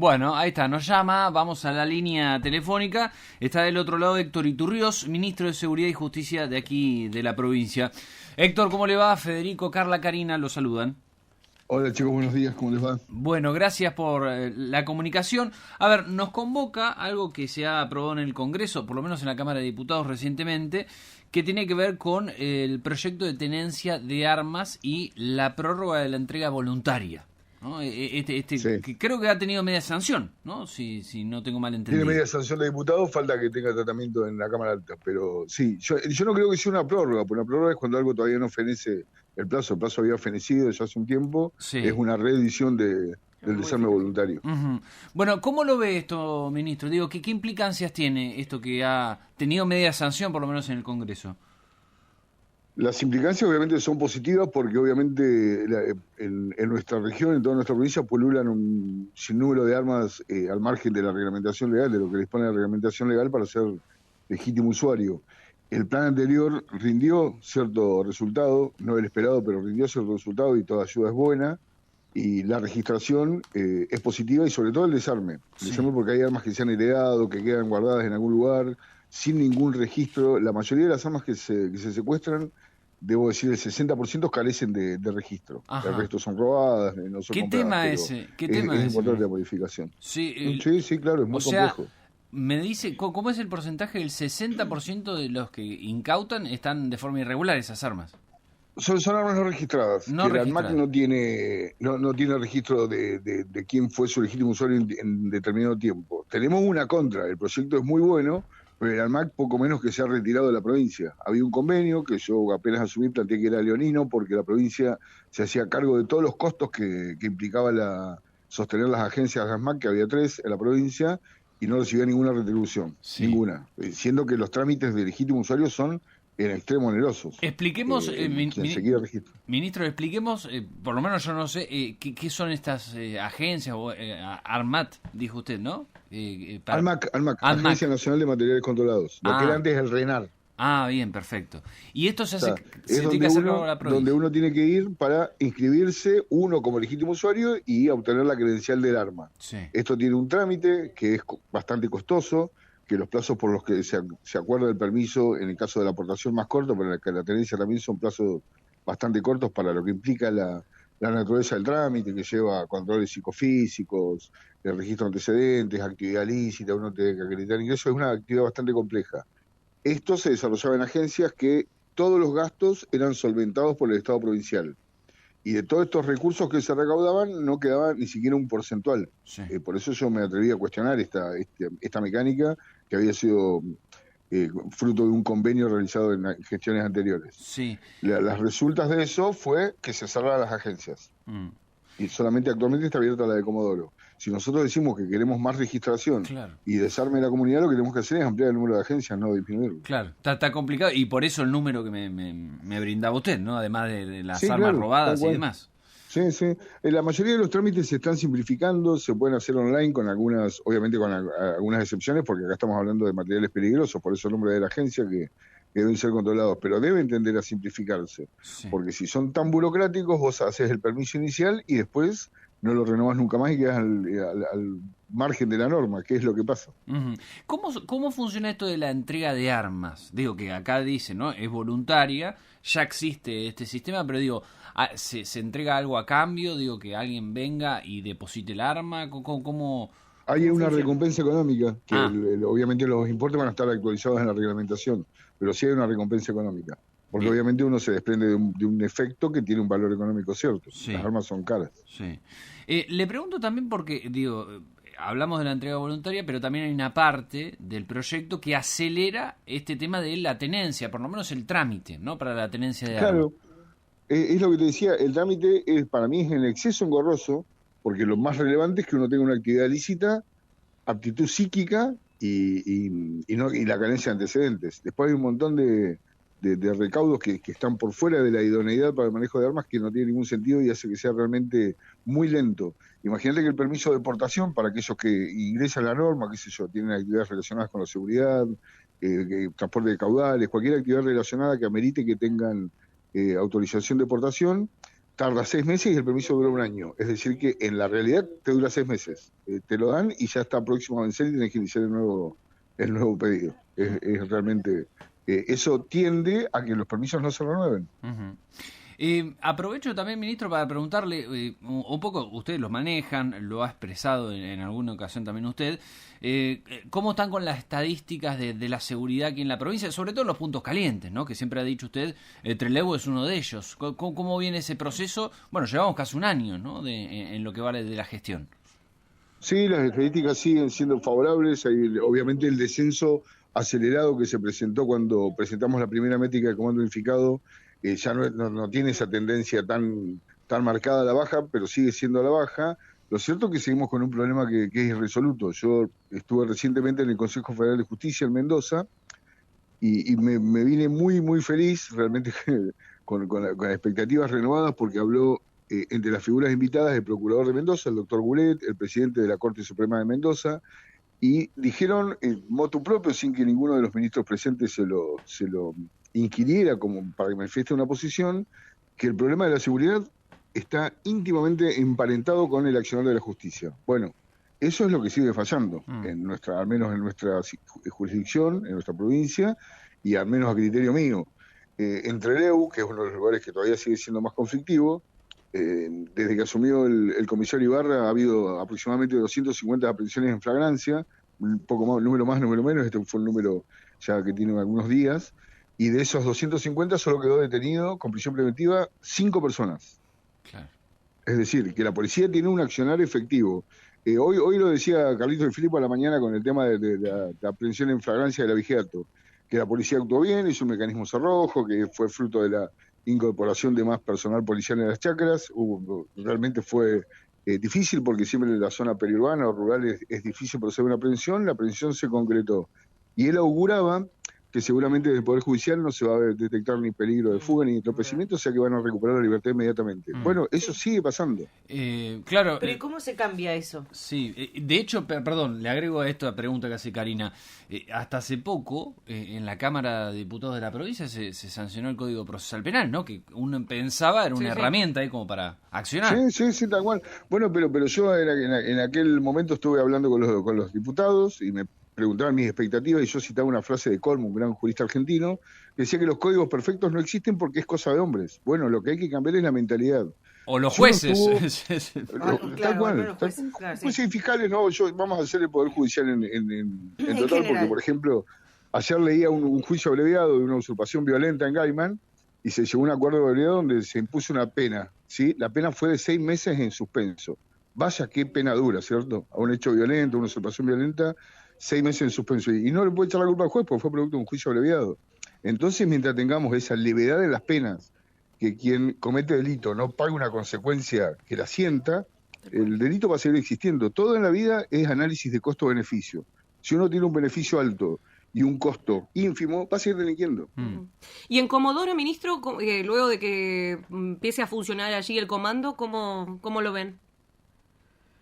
Bueno, ahí está, nos llama, vamos a la línea telefónica. Está del otro lado Héctor Iturriós, ministro de Seguridad y Justicia de aquí, de la provincia. Héctor, ¿cómo le va? Federico, Carla, Karina, lo saludan. Hola chicos, buenos días, ¿cómo les va? Bueno, gracias por la comunicación. A ver, nos convoca algo que se ha aprobado en el Congreso, por lo menos en la Cámara de Diputados recientemente, que tiene que ver con el proyecto de tenencia de armas y la prórroga de la entrega voluntaria, ¿no? Sí. Que creo que ha tenido media sanción, ¿no? Si no tengo mal entendido. Tiene media sanción de diputados, falta que tenga tratamiento en la Cámara Alta, pero sí, yo no creo que sea una prórroga, porque una prórroga es cuando algo todavía no fenece el plazo había fenecido ya hace un tiempo, sí. Es una reedición del desarme voluntario. Uh-huh. Bueno, ¿cómo lo ve esto, ministro? Digo, ¿qué implicancias tiene esto que ha tenido media sanción, por lo menos en el Congreso? Las implicancias obviamente son positivas porque obviamente en nuestra región, en toda nuestra provincia, pululan un sinnúmero de armas al margen de la reglamentación legal, de lo que dispone la reglamentación legal para ser legítimo usuario. El plan anterior rindió cierto resultado, no el esperado, pero rindió cierto resultado y toda ayuda es buena. Y la registración es positiva y sobre todo el desarme. El desarme porque hay armas que se han heredado, que quedan guardadas en algún lugar, sin ningún registro. La mayoría de las armas que se secuestran, debo decir, el 60% carecen de registro. Ajá. El resto son robadas, no son compradas. ¿Qué tema es importante la modificación. Sí, claro, es muy complejo. Me dice, ¿cómo es el porcentaje? El 60% de los que incautan están de forma irregular esas armas. Son armas no registradas. El ANMAC no tiene registro de quién fue su legítimo usuario en determinado tiempo. Tenemos una contra, el proyecto es muy bueno, pero el ANMAC poco menos que se ha retirado de la provincia. Había un convenio que yo apenas asumí, planteé que era leonino, porque la provincia se hacía cargo de todos los costos que implicaba sostener las agencias de ANMAC, que había 3 en la provincia, y no recibía ninguna retribución, ninguna. Siendo que los trámites de legítimo usuario son en extremo onerosos. Expliquemos, ministro, expliquemos, por lo menos yo no sé, ¿qué son estas agencias? ARMAT, dijo usted, ¿no? ANMAC, Agencia Nacional de Materiales Controlados, lo que era antes el RENAR. Ah, bien, perfecto. Y esto se hace, es donde uno tiene que ir para inscribirse, uno como legítimo usuario, y obtener la credencial del arma. Sí. Esto tiene un trámite que es bastante costoso, que los plazos por los que se acuerda el permiso, en el caso de la aportación más corto, pero la tenencia también son plazos bastante cortos para lo que implica la naturaleza del trámite, que lleva controles psicofísicos, el registro de antecedentes, actividad lícita, uno tiene que acreditar ingresos, es una actividad bastante compleja. Esto se desarrollaba en agencias que todos los gastos eran solventados por el Estado provincial. Y de todos estos recursos que se recaudaban no quedaba ni siquiera un porcentual. Sí. Por eso yo me atreví a cuestionar esta mecánica que había sido fruto de un convenio realizado en gestiones anteriores. Sí. Las resultas de eso fue que se cerraran las agencias. Y solamente actualmente está abierta la de Comodoro. Si nosotros decimos que queremos más registración y desarme de la comunidad, lo que tenemos que hacer es ampliar el número de agencias, no disminuirlo. Claro, está complicado y por eso el número que me brindaba usted, ¿no? Además de las armas robadas y demás. Sí. La mayoría de los trámites se están simplificando, se pueden hacer online con algunas, obviamente con algunas excepciones, porque acá estamos hablando de materiales peligrosos, por eso el nombre de la agencia que deben ser controlados, pero deben tender a simplificarse, porque si son tan burocráticos, vos haces el permiso inicial y después no lo renovás nunca más y quedás al margen de la norma, que es lo que pasa. Uh-huh. ¿Cómo funciona esto de la entrega de armas? Digo que acá dice, ¿no? Es voluntaria, ya existe este sistema, pero digo, ¿se entrega algo a cambio? Digo, que alguien venga y deposite el arma, ¿cómo hay una recompensa económica, que obviamente los importes van a estar actualizados en la reglamentación, pero sí hay una recompensa económica, porque obviamente uno se desprende de un efecto que tiene un valor económico cierto. Las armas son caras. Sí. Le pregunto también porque, digo, hablamos de la entrega voluntaria, pero también hay una parte del proyecto que acelera este tema de la tenencia, por lo menos el trámite, ¿no? Para la tenencia de armas. Claro, es lo que te decía, el trámite para mí es en exceso engorroso, porque lo más relevante es que uno tenga una actividad lícita, aptitud psíquica y la carencia de antecedentes. Después hay un montón de recaudos que están por fuera de la idoneidad para el manejo de armas, que no tiene ningún sentido y hace que sea realmente muy lento. Imagínate que el permiso de portación para aquellos que ingresan a la norma, qué sé yo, tienen actividades relacionadas con la seguridad, transporte de caudales, cualquier actividad relacionada que amerite que tengan autorización de portación, tarda 6 meses y el permiso dura 1 año. Es decir que en la realidad te dura 6 meses. Te lo dan y ya está próximo a vencer y tienes que iniciar el nuevo pedido. Es realmente... eso tiende a que los permisos no se renueven. Uh-huh. Aprovecho también, ministro, para preguntarle, un poco, ustedes los manejan, lo ha expresado en alguna ocasión también usted, ¿cómo están con las estadísticas de la seguridad aquí en la provincia? Sobre todo en los puntos calientes, ¿no? Que siempre ha dicho usted, Trelew es uno de ellos. ¿Cómo viene ese proceso? Bueno, llevamos casi un año, ¿no? En lo que vale de la gestión. Sí, las estadísticas siguen siendo favorables. Hay, obviamente el descenso acelerado que se presentó cuando presentamos la primera métrica de comando unificado ya no tiene esa tendencia tan marcada a la baja, pero sigue siendo a la baja. Lo cierto es que seguimos con un problema que es irresoluto. Yo estuve recientemente en el Consejo Federal de Justicia en Mendoza y me vine muy feliz, realmente con las expectativas renovadas, porque habló entre las figuras invitadas el procurador de Mendoza, el doctor Goulet, el presidente de la Corte Suprema de Mendoza, y dijeron motu propio, sin que ninguno de los ministros presentes se lo inquiriera como para que manifieste una posición, que el problema de la seguridad está íntimamente emparentado con el accionar de la justicia. Bueno, eso es lo que sigue fallando, al menos en nuestra jurisdicción, en nuestra provincia, y al menos a criterio mío. En Trelew, que es uno de los lugares que todavía sigue siendo más conflictivo, desde que asumió el comisario Ibarra ha habido aproximadamente 250 aprehensiones en flagrancia, un poco más, número más, número menos, este fue un número ya que tiene algunos días, y de esos 250 solo quedó detenido con prisión preventiva 5 personas. Claro. Es decir, que la policía tiene un accionar efectivo. Hoy lo decía Carlitos de Filipo a la mañana con el tema de la aprehensión en flagrancia del abigeato, que la policía actuó bien, hizo un mecanismo cerrojo, que fue fruto de la incorporación de más personal policial en las chacras. Realmente fue difícil porque siempre en la zona periurbana o rural es difícil proceder a una aprehensión. La aprehensión se concretó y él auguraba que seguramente del Poder Judicial no se va a detectar ni peligro de fuga ni entorpecimiento, o sea que van a recuperar la libertad inmediatamente. Bueno, eso sigue pasando. Claro. Pero ¿cómo se cambia eso? Sí, de hecho, perdón, le agrego a esta pregunta que hace Karina. Hasta hace poco, en la Cámara de Diputados de la provincia se sancionó el Código Procesal Penal, ¿no? Que uno pensaba era una herramienta ahí como para accionar. Sí, tal cual. Bueno, pero yo en aquel momento estuve hablando con los diputados y me preguntaban mis expectativas y yo citaba una frase de Colm, un gran jurista argentino, que decía que los códigos perfectos no existen porque es cosa de hombres. Bueno, lo que hay que cambiar es la mentalidad. O los jueces. Tal cual. Jueces y fiscales, no, vamos a hacer el Poder Judicial en total, porque, por ejemplo, ayer leía un juicio abreviado de una usurpación violenta en Gaiman y se llegó a un acuerdo abreviado donde se impuso una pena, ¿sí? La pena fue de 6 meses en suspenso. Vaya qué pena dura, ¿cierto? A un hecho violento, una usurpación violenta, 6 meses en suspenso. Y no le puede echar la culpa al juez porque fue producto de un juicio abreviado. Entonces, mientras tengamos esa levedad en las penas, que quien comete delito no pague una consecuencia que la sienta, el delito va a seguir existiendo. Todo en la vida es análisis de costo-beneficio. Si uno tiene un beneficio alto y un costo ínfimo, va a seguir delinquiendo. Y en Comodoro, ministro, luego de que empiece a funcionar allí el comando, ¿cómo lo ven?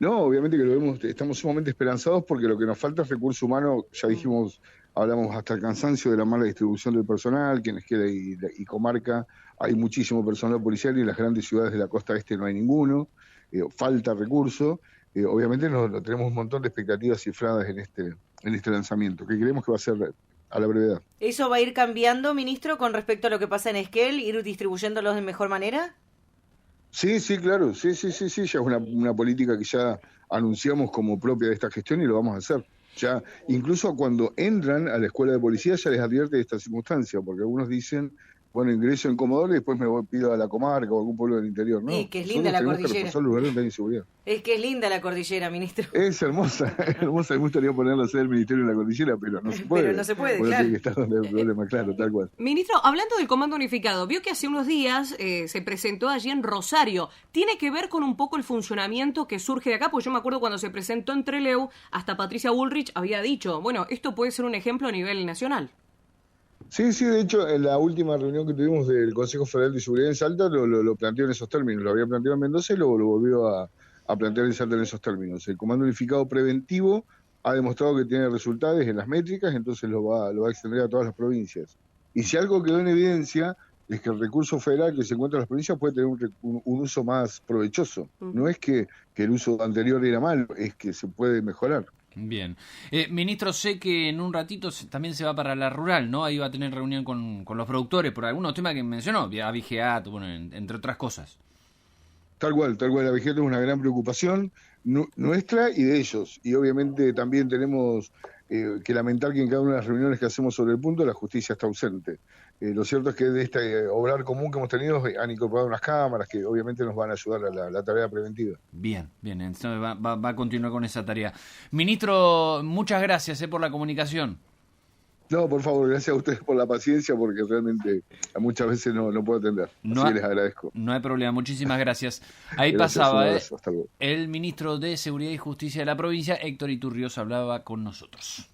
No, obviamente que lo vemos, estamos sumamente esperanzados porque lo que nos falta es recurso humano. Ya dijimos, hablamos hasta el cansancio de la mala distribución del personal, quienes queda y comarca, hay muchísimo personal policial y en las grandes ciudades de la costa este no hay ninguno, falta recurso. Obviamente tenemos un montón de expectativas cifradas en este lanzamiento, que creemos que va a ser a la brevedad. ¿Eso va a ir cambiando, ministro, con respecto a lo que pasa en Esquel, ir distribuyéndolos de mejor manera? Sí, claro, sí, ya es una política que ya anunciamos como propia de esta gestión y lo vamos a hacer. Ya, incluso cuando entran a la escuela de policía ya les advierte de esta circunstancia, porque algunos dicen, bueno, ingreso en Comodoro y después pido a la comarca o a algún pueblo del interior, ¿no? Sí, que es linda la cordillera. Es que es linda la cordillera, ministro. Es hermosa, me gustaría ponerla a ser el ministerio de la cordillera, pero no se puede. Pero no se puede, claro. Tiene que estar donde hay un problema, claro, tal cual. Ministro, hablando del Comando Unificado, vio que hace unos días se presentó allí en Rosario. ¿Tiene que ver con un poco el funcionamiento que surge de acá? Porque yo me acuerdo cuando se presentó en Trelew, hasta Patricia Bullrich había dicho, bueno, esto puede ser un ejemplo a nivel nacional. Sí, de hecho, en la última reunión que tuvimos del Consejo Federal de Seguridad en Salta lo planteó en esos términos. Lo había planteado en Mendoza y lo volvió a plantear en Salta en esos términos. El Comando Unificado Preventivo ha demostrado que tiene resultados en las métricas, entonces lo va a extender a todas las provincias. Y si algo quedó en evidencia es que el recurso federal que se encuentra en las provincias puede tener un uso más provechoso. No es que el uso anterior era malo, es que se puede mejorar. Bien. Ministro, sé que en un ratito también se va para la rural, ¿no? Ahí va a tener reunión con los productores por algunos temas que mencionó, abigeato, bueno, entre otras cosas. Tal cual, la vejez es una gran preocupación nuestra y de ellos. Y obviamente también tenemos que lamentar que en cada una de las reuniones que hacemos sobre el punto la justicia está ausente. Lo cierto es que de este obrar común que hemos tenido han incorporado unas cámaras que obviamente nos van a ayudar a la tarea preventiva. Bien, entonces va a continuar con esa tarea. Ministro, muchas gracias por la comunicación. No, por favor, gracias a ustedes por la paciencia, porque realmente muchas veces no puedo atender. Así les agradezco. No hay problema, muchísimas gracias. Ahí gracias, pasaba el ministro de Seguridad y Justicia de la provincia, Héctor Iturrioz, hablaba con nosotros.